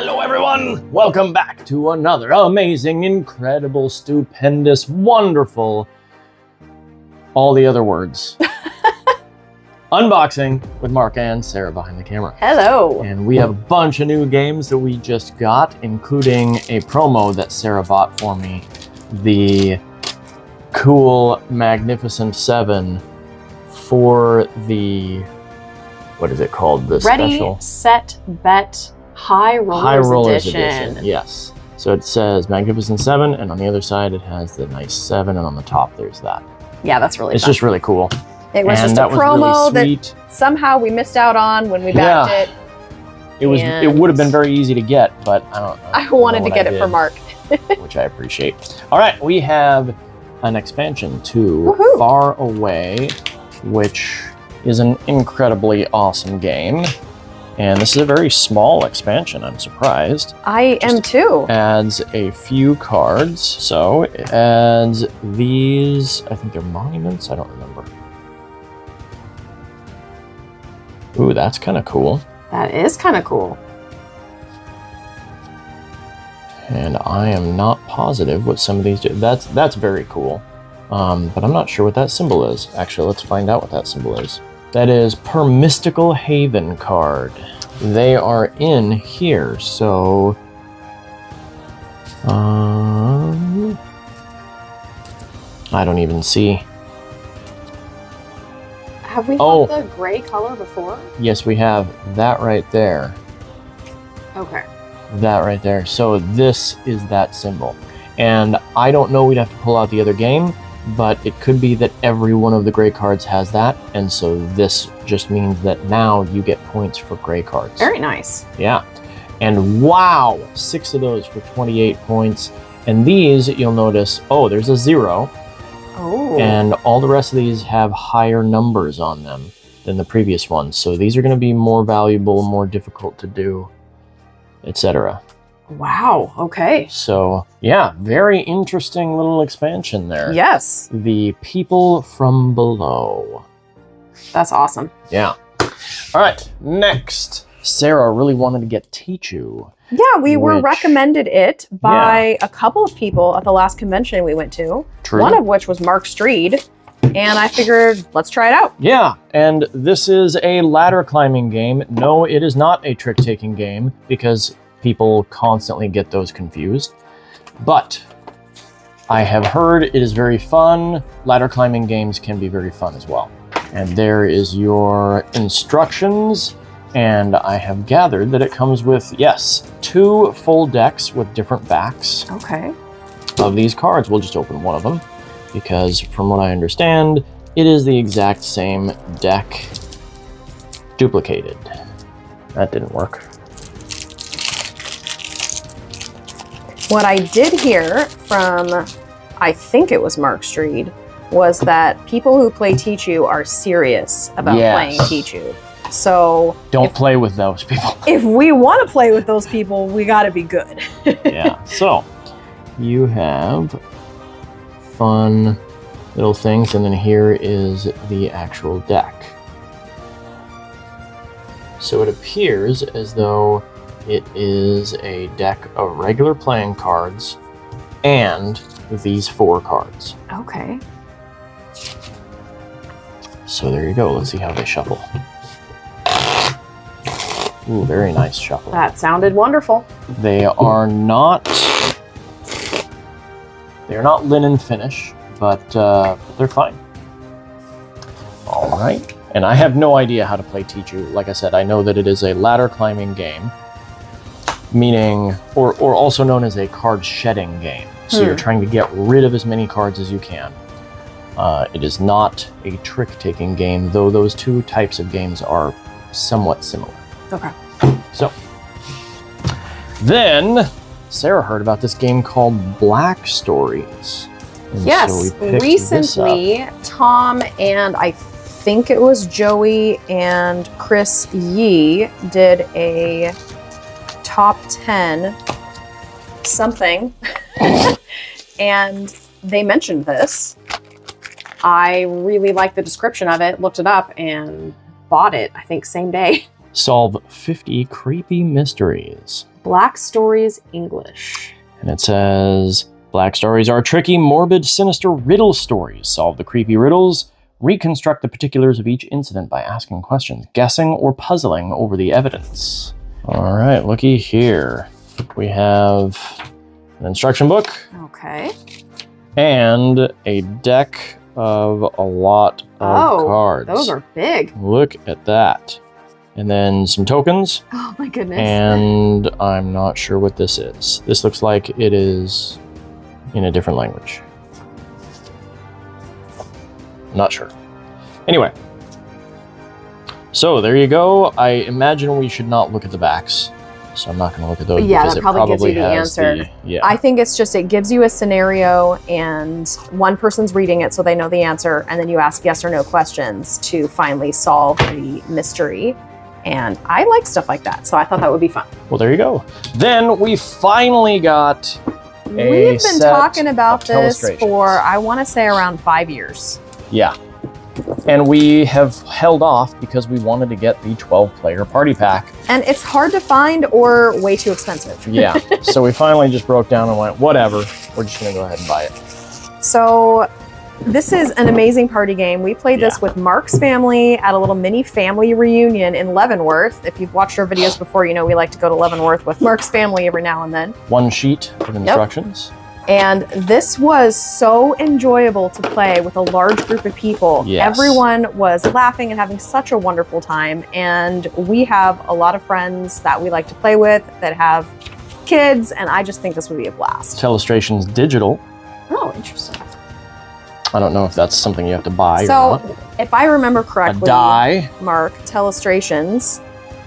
Hello everyone! Welcome back to another amazing, incredible, stupendous, wonderful, all the other words. Unboxing with Mark and Sarah behind the camera. Hello! And we have a bunch of new games that we just got, including a promo that Sarah bought for me. The cool Magnificent 7 for the, what is it called? The Ready, special? Set, Bet, High Rollers Edition. Yes. So it says Magnificent 7, and on the other side it has the nice 7, and on the top there's that. Yeah, that's really It's fun. just really cool. It was and just a promo that somehow we missed out on when we backed it. It would have been very easy to get, but I wanted to get it for Mark. Which I appreciate. All right, we have an expansion to Faraway, which is an incredibly awesome game. And this is a very small expansion, I'm surprised. I am too. Adds a few cards. So it adds these, I think they're monuments, I don't remember. Ooh, that's kind of cool. That is kind of cool. And I am not positive what some of these do. That's very cool. But I'm not sure what that symbol is. Actually, let's find out what that symbol is. That is per Mystical Haven card. They are in here, so I don't even see. Have we had the gray color before? Yes, we have that right there. Okay. That right there. So this is that symbol. And I don't know, we'd have to pull out the other game, but it could be that every one of the gray cards has that, and so this just means that now you get points for gray cards. Very nice. Yeah. And wow, 6 of those for 28 points. And these, you'll notice, there's a 0. Oh. And all the rest of these have higher numbers on them than the previous ones. So these are going to be more valuable, more difficult to do, etc. Wow, okay. So, yeah, very interesting little expansion there. Yes. The People from Below. That's awesome. Yeah. All right, next. Sarah really wanted to get Tichu. Yeah, we were recommended it by a couple of people at the last convention we went to. True. One of which was Mark Streed. And I figured, let's try it out. Yeah, and this is a ladder climbing game. No, it is not a trick-taking game, because people constantly get those confused. But I have heard it is very fun. Ladder climbing games can be very fun as well. And there is your instructions. And I have gathered that it comes with, yes, 2 full decks with different backs. Okay. Of these cards. We'll just open one of them, because from what I understand, it is the exact same deck duplicated. That didn't work. What I did hear from, I think it was Mark Streed, was that people who play Tichu are serious about playing Tichu. So don't play with those people. If we want to play with those people, we got to be good. Yeah. So you have fun little things, and then here is the actual deck. So it appears as though it is a deck of regular playing cards and these 4 cards. Okay. So there you go. Let's see how they shuffle. Ooh, very nice shuffle. That sounded wonderful. They are not linen finish, but they're fine. All right. And I have no idea how to play Tichu. Like I said, I know that it is a ladder climbing game, meaning, or also known as a card shedding game. So you're trying to get rid of as many cards as you can. It is not a trick-taking game, though those 2 types of games are somewhat similar. Okay. So, then Sarah heard about this game called Black Stories. And yes, so we recently Tom and I think it was Joey and Chris Yee did a top 10 something and they mentioned this. I really liked the description of it, looked it up, and bought it, I think, same day. Solve 50 creepy mysteries. Black Stories English. And it says, Black stories are tricky, morbid, sinister riddle stories. Solve the creepy riddles. Reconstruct the particulars of each incident by asking questions, guessing, or puzzling over the evidence. All right, looky here. We have an instruction book. Okay. And a deck of a lot of cards. Those are big. Look at that. And then some tokens. Oh my goodness. And I'm not sure what this is. This looks like it is in a different language. Not sure. Anyway. So there you go. I imagine we should not look at the backs. So I'm not going to look at those. Yeah, because that it probably gives you the has answer. Yeah. I think it's just, it gives you a scenario and one person's reading it so they know the answer. And then you ask yes or no questions to finally solve the mystery. And I like stuff like that. So I thought that would be fun. Well, there you go. Then we finally got a We've been talking about of this Telestrations. for, I want to say, around 5 years. Yeah. And we have held off because we wanted to get the 12-player party pack. And it's hard to find or way too expensive. Yeah. So we finally just broke down and went, whatever, we're just going to go ahead and buy it. So this is an amazing party game. We played this with Mark's family at a little mini family reunion in Leavenworth. If you've watched our videos before, you know we like to go to Leavenworth with Mark's family every now and then. One sheet of instructions. And this was so enjoyable to play with a large group of people. Yes. Everyone was laughing and having such a wonderful time. And we have a lot of friends that we like to play with that have kids, and I just think this would be a blast. Telestrations digital. Oh, interesting. I don't know if that's something you have to buy or So, not. if I remember A correctly, die. Mark, Telestrations,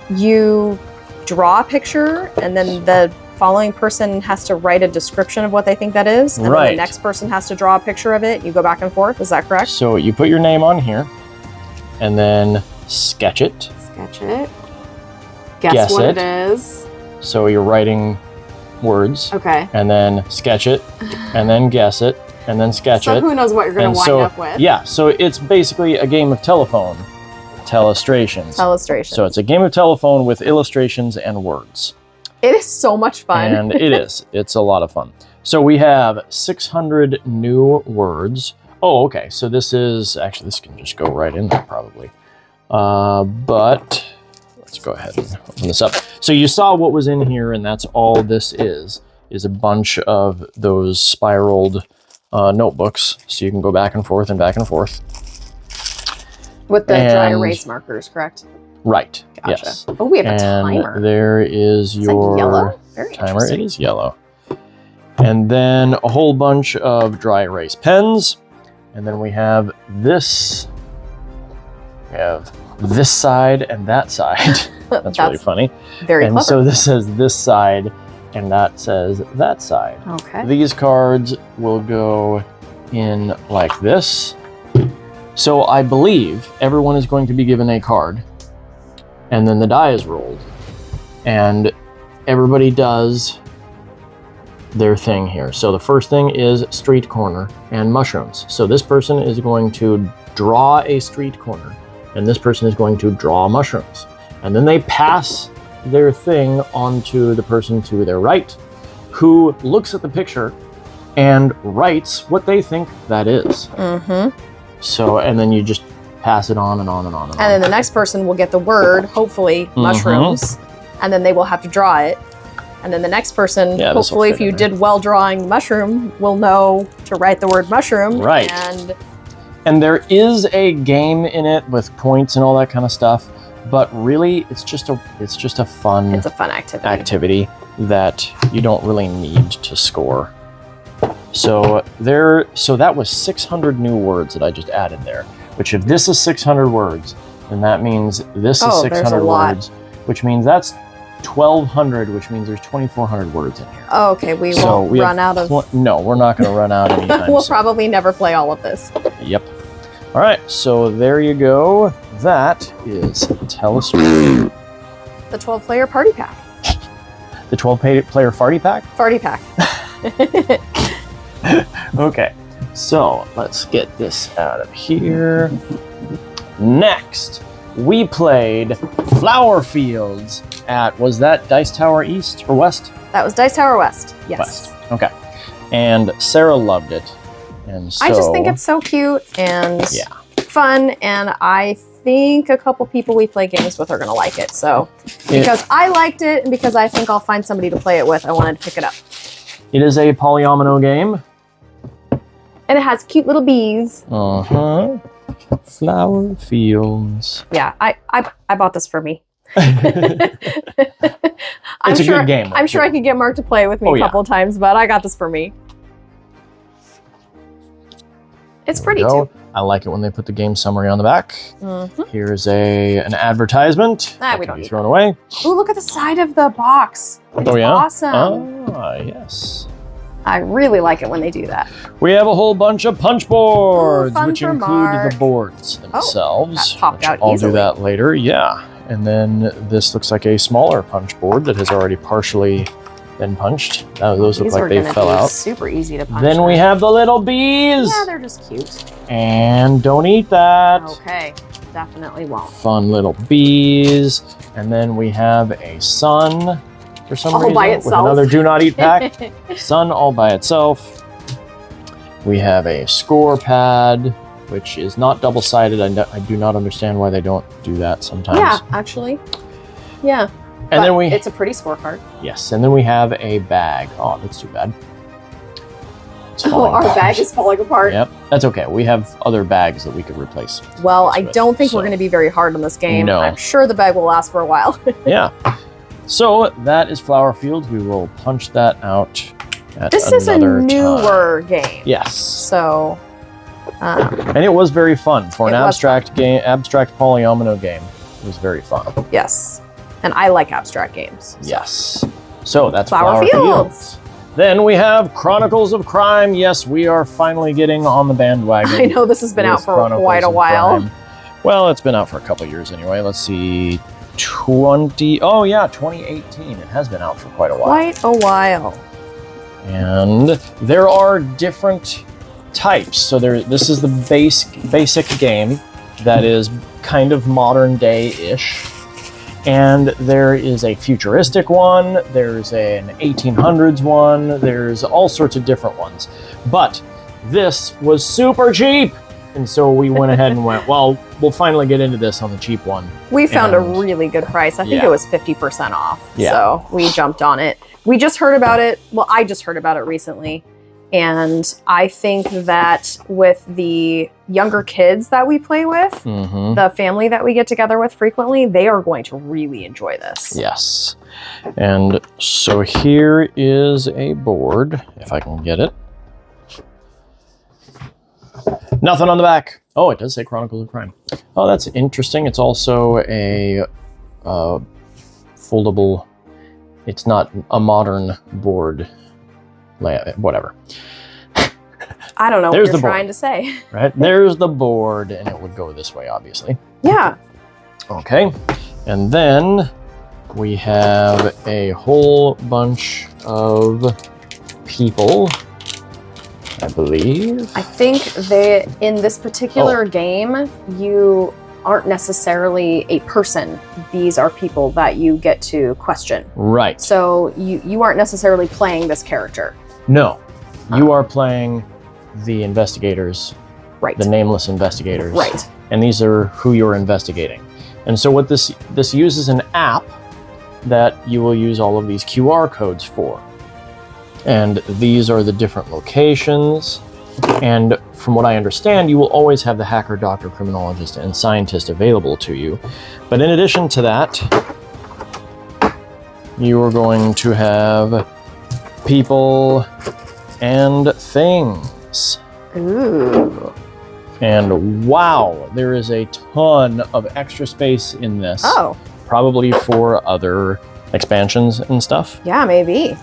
you draw a picture, and then the following person has to write a description of what they think that is, and then Right. the next person has to draw a picture of it. You go back and forth. Is that correct? So you put your name on here, and then sketch it. Sketch it. Guess Guess what it. it is. So you're writing words, Okay. and then sketch it, and then guess it, and then sketch So it. who knows what you're going And to wind so, up with? yeah, so it's basically a game of telephone. Telestrations. Telestrations. So it's a game of telephone with illustrations and words. It is so much fun. And it is. It's a lot of fun. So we have 600 new words. Oh, okay. So this is, actually, this can just go right in there probably. But let's go ahead and open this up. So you saw what was in here, and that's all this is a bunch of those spiraled notebooks. So you can go back and forth and back and forth. With the dry and- erase markers, correct? Right. Gotcha. Yes. Oh, we have a And timer. there is Is that your yellow? Very timer. It interesting. is yellow. And then a whole bunch of dry erase pens. And then we have this. We have this side and that side. That's really funny. Very And clever. so this says this side and that says that side. Okay. These cards will go in like this. So I believe everyone is going to be given a card, and then the die is rolled, and everybody does their thing here. So the first thing is street corner and mushrooms. So this person is going to draw a street corner, and this person is going to draw mushrooms. And then they pass their thing onto the person to their right, who looks at the picture and writes what they think that is. Mm-hmm. So, and then you just pass it on and on and on and on. And then the next person will get the word, hopefully, mushrooms, and then they will have to draw it. And then the next person, Yeah, this'll hopefully, fit if you in there. did well drawing mushroom, will know to write the word mushroom. Right. And there is a game in it with points and all that kind of stuff, but really, it's just a fun It's a fun activity that you don't really need to score. So that was 600 new words that I just added there. Which, if this is 600 words, then that means this is 600 words, which means that's 1,200, which means there's 2,400 words in here. Oh, okay, we won't run out of... No, we're not going to run out anytime We'll soon. probably never play all of this. Yep. All right, so there you go. That is Telestrations. The 12-player party pack. The 12-player farty pack? Party pack. Okay, so let's get this out of here. Next, we played Flower Fields at, was that Dice Tower East or West? That was Dice Tower West. Yes. West. Okay. And Sarah loved it. And so, I just think it's so cute and yeah, fun, and I think a couple people we play games with are going to like it. So because I liked it and because I think I'll find somebody to play it with, I wanted to pick it up. It is a polyomino game. And it has cute little bees. Uh-huh. Flower Fields. Yeah, I bought this for me. It's a good game. I'm sure I could get Mark to play with me a couple times, but I got this for me. It's pretty too. I like it when they put the game summary on the back. Here's an advertisement. We don't be need thrown away. Oh, look at the side of the box. It's awesome. Ah, yes. I really like it when they do that. We have a whole bunch of punch boards, fun which for include Mark. the boards themselves. That popped out I'll easily. do that later, yeah. And then this looks like a smaller punch board that has already partially been punched. Those look like they fell out. Super easy to punch. Then we have the little bees. Yeah, they're just cute. And don't eat that. Okay, definitely won't. Fun little bees. And then we have a sun for some reason. By itself. With another do not eat pack. Sun all by itself. We have a score pad, which is not double-sided. I do not understand why they don't do that sometimes. Yeah, actually. Yeah. And then it's a pretty scorecard. Yes, and then we have a bag. Oh, that's too bad. Our bag is falling apart. Yep, that's okay. We have other bags that we could replace. Well, I don't think we're going to be very hard on this game. No. I'm sure the bag will last for a while. Yeah. So that is Flower Fields. We will punch that out at This is a another newer time. game. Yes. So. And it was very fun for an abstract polyomino game. It was very fun. Yes. And I like abstract games. So. Yes. So that's Flower Fields. Then we have Chronicles of Crime. Yes, we are finally getting on the bandwagon. I know this has been out for quite a while. Crime. Well, it's been out for a couple years anyway. Let's see. 2018. It has been out for quite a while. Quite a while. And there are different types. So this is the basic game that is kind of modern day-ish. And there is a futuristic one, there's an 1800s one, there's all sorts of different ones. But this was super cheap! And so we went ahead and went, well, we'll finally get into this on the cheap one. We found a really good price. I think it was 50% off. Yeah. So we jumped on it. We just heard about it. Well, I just heard about it recently. And I think that with the younger kids that we play with, the family that we get together with frequently, they are going to really enjoy this. Yes. And so here is a board, if I can get it. Nothing on the back. Oh, it does say Chronicles of Crime. Oh, that's interesting. It's also a foldable, it's not a modern board. Whatever. I don't know what you're trying to say. Right? There's the board, and it would go this way, obviously. Yeah. Okay. And then we have a whole bunch of people, I believe. I think that in this particular game, you aren't necessarily a person. These are people that you get to question. Right. So you aren't necessarily playing this character. No. You are playing the investigators. Right. The nameless investigators. Right. And these are who you're investigating. And so what this uses an app that you will use all of these QR codes for. And these are the different locations. And from what I understand, you will always have the hacker, doctor, criminologist, and scientist available to you. But in addition to that, you are going to have people and things. Ooh. And wow, there is a ton of extra space in this. Oh. Probably for other expansions and stuff. Yeah, maybe.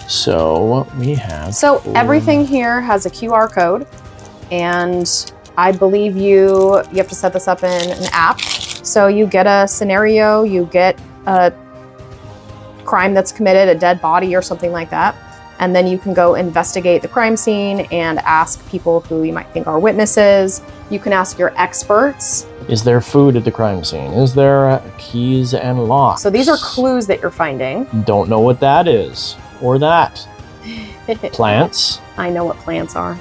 So we have... So everything here has a QR code, and I believe you have to set this up in an app. So you get a scenario, you get a crime that's committed, a dead body or something like that, and then you can go investigate the crime scene and ask people who you might think are witnesses, You can ask your experts. Is there food at the crime scene? Is there keys and locks? So these are clues that you're finding. Don't know what that is. Or that. Plants. I know what plants are.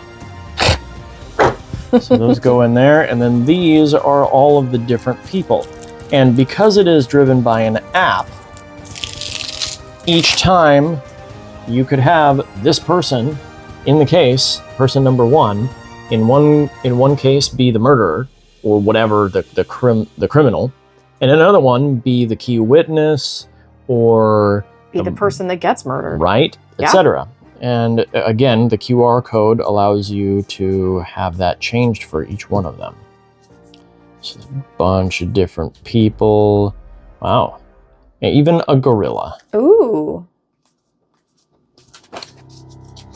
So those go in there. And then these are all of the different people. And because it is driven by an app, each time you could have this person in the case, person number one, in one case be the murderer or whatever, the criminal, and another one be the key witness or Be the person that gets murdered. right, Yeah. etc. And again, the QR code allows you to have that changed for each one of them. So there's a bunch of different people. Wow. And even a gorilla. Ooh.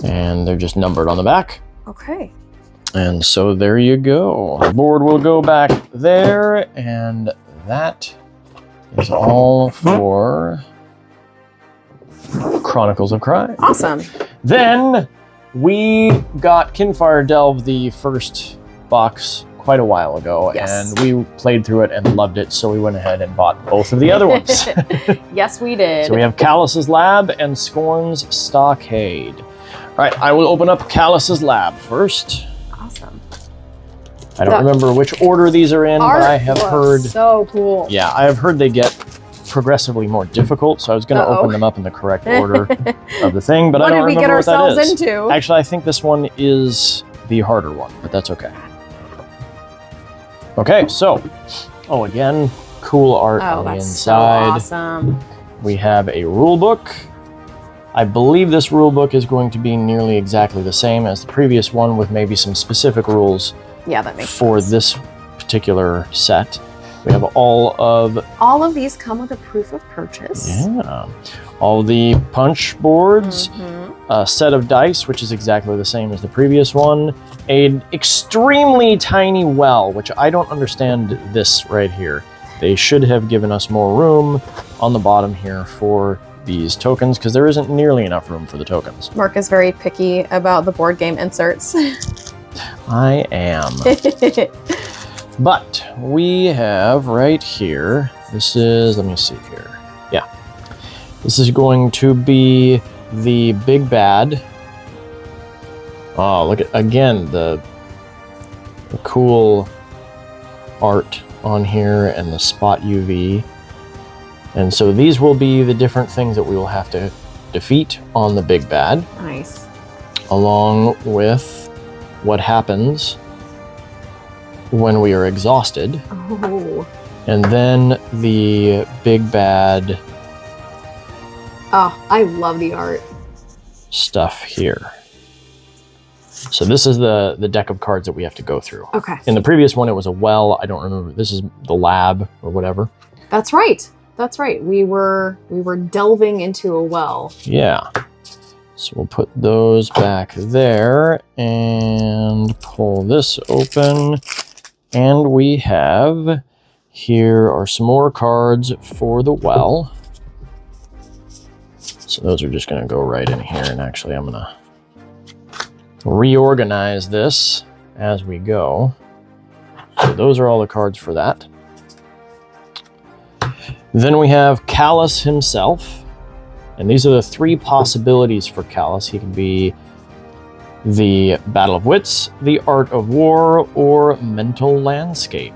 And they're just numbered on the back. Okay. And so there you go. The board will go back there, and that is all for Chronicles of Crime. Awesome. Then we got Kinfire Delve, the first box, quite a while ago, Yes. and we played through it and loved it, so we went ahead and bought both of the other ones. Yes, we did. So we have Callous Lab and Scorn's Stockade. All right, I will open up Callous Lab first. Awesome. I don't remember which order these are in, but I have heard... So cool. Yeah, I have heard they get progressively more difficult, so I was going to open them up in the correct order of the thing, but I don't remember what that is. What did we get ourselves into? Actually, I think this one is the harder one, but that's okay. Okay, so, again, cool art on the that's inside. so awesome. We have a rule book. I believe this rule book is going to be nearly exactly the same as the previous one, with maybe some specific rules Yeah, that makes for sense. this particular set. We have all of these come with a proof of purchase. Yeah. All the punch boards, Mm-hmm. a set of dice, which is exactly the same as the previous one, an extremely tiny well, which I don't understand this right here. They should have given us more room on the bottom here for these tokens, because there isn't nearly enough room for the tokens. Mark is very picky about the board game inserts. I am. But we have right here, this is, let me see here. Yeah. This is going to be the big bad. Oh, look at, again, the cool art on here and the spot UV. And so these will be the different things that we will have to defeat on the big bad. Nice. Along with what happens when we are exhausted. Oh. And then the big bad Oh, I love the art. stuff here. So this is the deck of cards that we have to go through. Okay. In the previous one, it was a well. I don't remember. This is the lab or whatever. That's right. That's right. We were delving into a well. Yeah. So we'll put those back there and pull this open. And we have, here are some more cards for the well. So those are just going to go right in here. And actually, I'm going to reorganize this as we go. So those are all the cards for that. Then we have Callous himself. And these are the three possibilities for Callous. He can be the Battle of Wits, the Art of War, or Mental Landscape.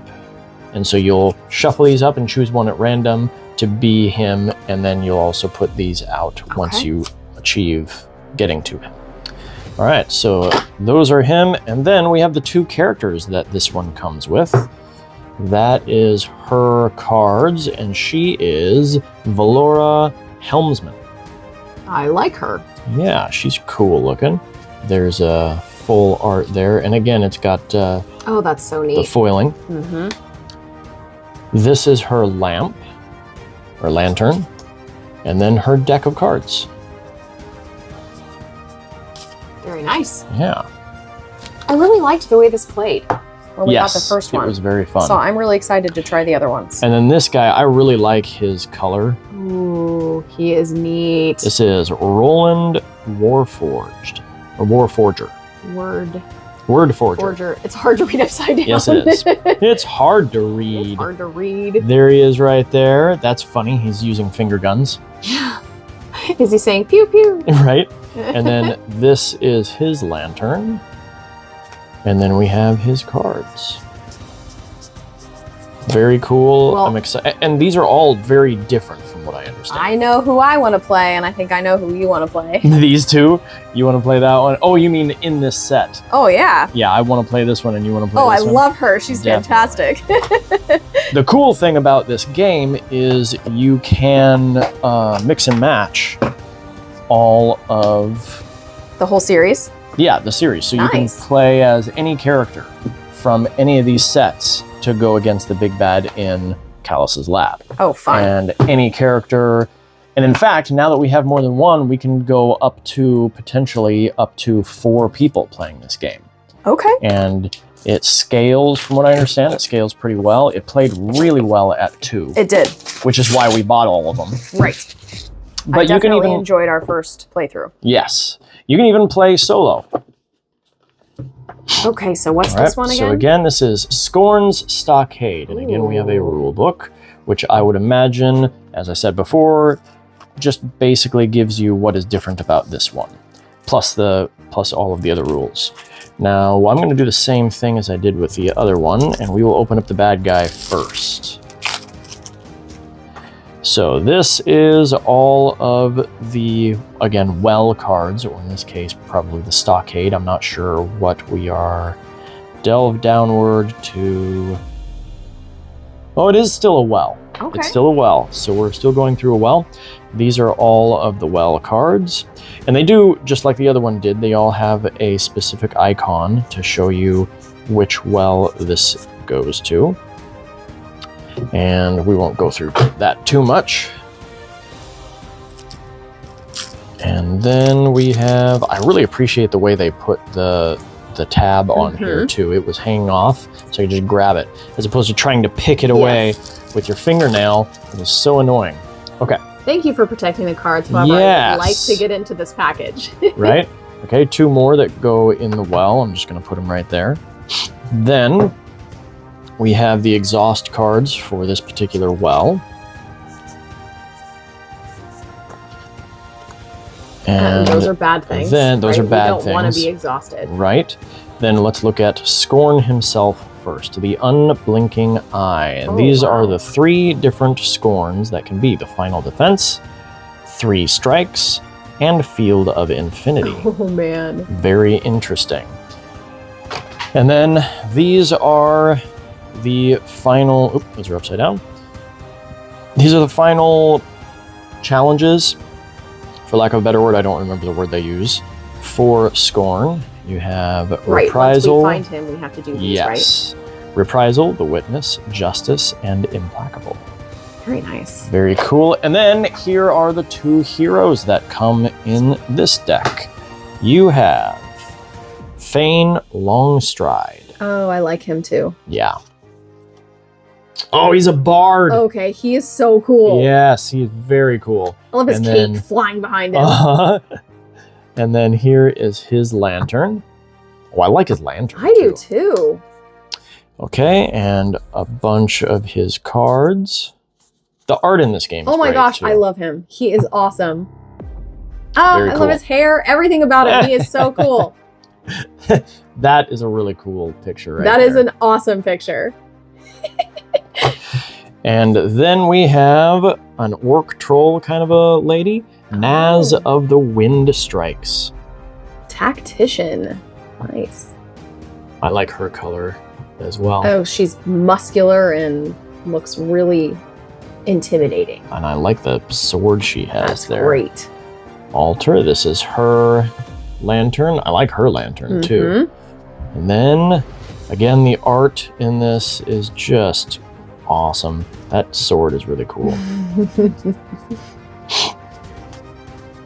And so you'll shuffle these up and choose one at random to be him, and then you'll also put these out once you achieve getting to him. All right, so those are him, and then we have the two characters that this one comes with. That is her cards, and she is Valora Helmsman. I like her. Yeah, she's cool looking. There's a full art there, and again, it's got Oh, that's so the neat. foiling. Mm-hmm. This is her lamp, or lantern, and then her deck of cards. Very nice. Yeah. I really liked the way this played when we got the first one. It was very fun. So I'm really excited to try the other ones. And then this guy, I really like his color. Ooh, he is neat. This is Roland Warforged, or Warforger. Word. Word forger. Forger. It's hard to read upside down. Yes, it is. It's hard to read. It's hard to read. There he is right there. That's funny. He's using finger guns. Is he saying pew pew? Right. And then this is his lantern. And then we have his cards. Very cool. Well, I'm excited. And these are all very different from what I understand. I know who I want to play, and I think I know who you want to play. These two? You want to play that one? Oh, you mean in this set? Oh, yeah. Yeah, I want to play this one and you want to play this one. Oh, I love her. She's Definitely. fantastic. The cool thing about this game is you can mix and match all of... The whole series? Yeah, the series. So Nice. You can play as any character from any of these sets to go against the big bad in Callous's lab. Oh, fun. And any character... And in fact, now that we have more than one, we can go up to potentially up to 4 people playing this game. Okay. And it scales, from what I understand, it scales pretty well. It played really well at 2. It did. Which is why we bought all of them. Right. But I you can definitely even enjoyed our first playthrough. Yes. You can even play solo. Okay, so what's All this right, one again? So again, this is Scorn's Stockade. And again, we have a rule book, which I would imagine, as I said before, just basically gives you what is different about this one, plus all of the other rules. Now, I'm going to do the same thing as I did with the other one, and we will open up the bad guy first. So this is all of the, again, well cards, or in this case, probably the Stockade. I'm not sure what we are. Delve downward to... Oh, it is still a well. Okay. It's still a well, so we're still going through a well. These are all of the well cards. And they do, just like the other one did, they all have a specific icon to show you which well this goes to. And we won't go through that too much. And then we have, I really appreciate the way they put the tab on here too. It was hanging off, so you just grab it, as opposed to trying to pick it away with your fingernail. It was so annoying. Okay. Thank you for protecting the cards. However, I would like to get into this package. Right? Okay, 2 more that go in the well. I'm just going to put them right there. Then we have the exhaust cards for this particular well. And those are bad things. Then those are bad things. We don't want to be exhausted. Right. Then let's look at Scorn himself first. The Unblinking Eye. And these are the 3 different Scorns that can be the Final Defense, 3 Strikes, and Field of Infinity. Oh, man. Very interesting. And then these are the final... Oop, those are upside down. These are the final challenges. For lack of a better word, I don't remember the word they use. For Scorn, you have Reprisal. Once we find him, we have to do these, yes. Reprisal, The Witness, Justice, and Implacable. Very nice. Very cool. And then here are the 2 heroes that come in this deck. You have Thane Longstride. Oh, I like him too. Yeah. Oh, he's a bard. Okay, he is so cool. Yes, he's very cool. I love his cape flying behind him. And then here is his lantern. Oh, I like his lantern. I do too. Okay, and a bunch of his cards. The art in this game is oh my great, gosh, too. I love him. He is awesome. Oh, Very I cool. love his hair. Everything about him. He is so cool. That is a really cool picture right That there. is an awesome picture. And then we have an orc troll kind of a lady. Naz of the Wind Strikes. Tactician. Nice. I like her color as well. Oh, she's muscular and looks really intimidating. And I like the sword she has That's there. great. Altar, this is her lantern. I like her lantern too. And then, again, the art in this is just awesome. That sword is really cool.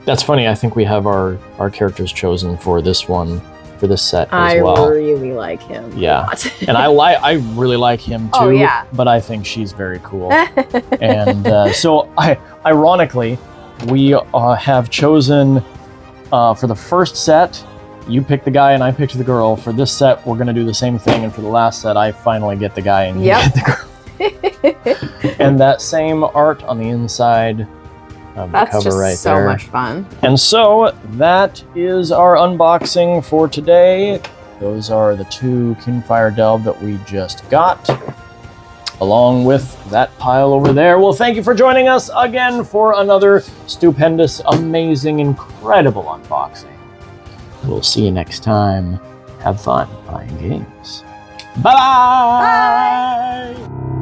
That's funny. I think we have our characters chosen for this one, for this set as well. I really like him. Yeah. And I really like him too. Oh, yeah. But I think she's very cool. And so ironically, we have chosen for the first set you picked the guy and I picked the girl. For this set, we're going to do the same thing. And for the last set, I finally get the guy and you get the girl. And that same art on the inside of the cover just right so there. much fun. And so that is our unboxing for today. Those are the 2 Kinfire Delve that we just got, along with that pile over there. Well, thank you for joining us again for another stupendous, amazing, incredible unboxing. We'll see you next time. Have fun playing games. Bye-bye! Bye!